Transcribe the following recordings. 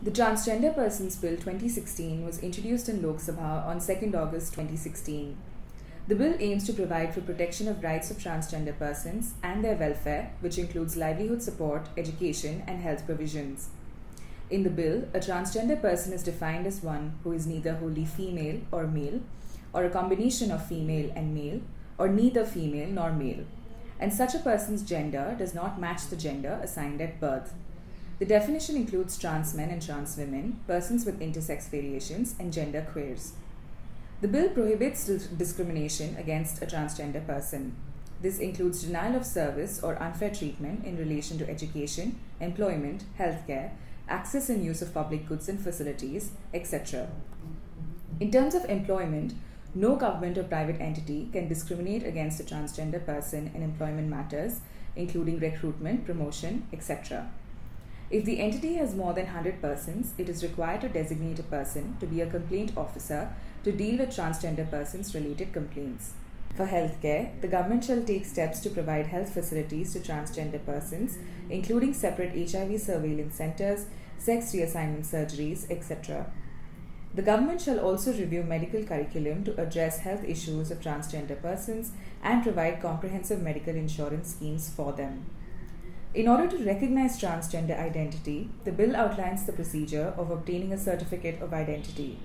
The Transgender Persons Bill 2016 was introduced in Lok Sabha on 2nd August 2016. The bill aims to provide for protection of rights of transgender persons and their welfare, which includes livelihood support, education, and health provisions. In the bill, a transgender person is defined as one who is neither wholly female or male, or a combination of female and male, or neither female nor male, and such a person's gender does not match the gender assigned at birth. The definition includes trans men and trans women, persons with intersex variations, and gender queers. The bill prohibits discrimination against a transgender person. This includes denial of service or unfair treatment in relation to education, employment, healthcare, access and use of public goods and facilities, etc. In terms of employment, no government or private entity can discriminate against a transgender person in employment matters, including recruitment, promotion, etc. If the entity has more than 100 persons, it is required to designate a person to be a complaint officer to deal with transgender persons' related complaints. For healthcare, the government shall take steps to provide health facilities to transgender persons, including separate HIV surveillance centers, sex reassignment surgeries, etc. The government shall also review medical curriculum to address health issues of transgender persons and provide comprehensive medical insurance schemes for them. In order to recognize transgender identity, the bill outlines the procedure of obtaining a certificate of identity.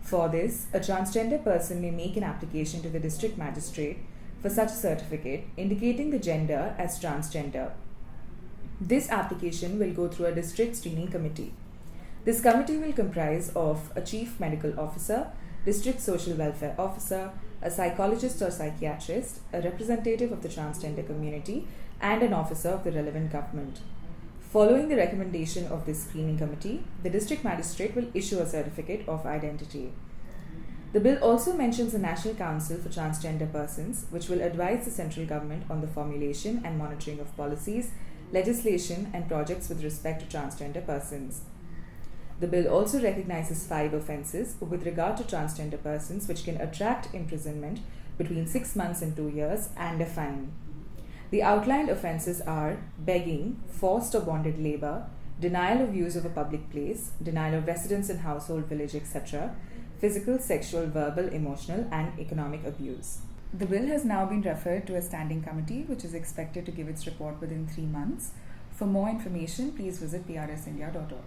For this, a transgender person may make an application to the district magistrate for such a certificate, indicating the gender as transgender. This application will go through a district screening committee. This committee will comprise of a chief medical officer, district social welfare officer, a psychologist or psychiatrist, a representative of the transgender community, and an officer of the relevant government. Following the recommendation of this screening committee, the district magistrate will issue a certificate of identity. The bill also mentions the National Council for Transgender Persons, which will advise the central government on the formulation and monitoring of policies, legislation, and projects with respect to transgender persons. The bill also recognizes 5 offences with regard to transgender persons which can attract imprisonment between 6 months and 2 years and a fine. The outlined offences are begging, forced or bonded labour, denial of use of a public place, denial of residence in household, village, etc., physical, sexual, verbal, emotional, and economic abuse. The bill has now been referred to a standing committee which is expected to give its report within 3 months. For more information, please visit prsindia.org.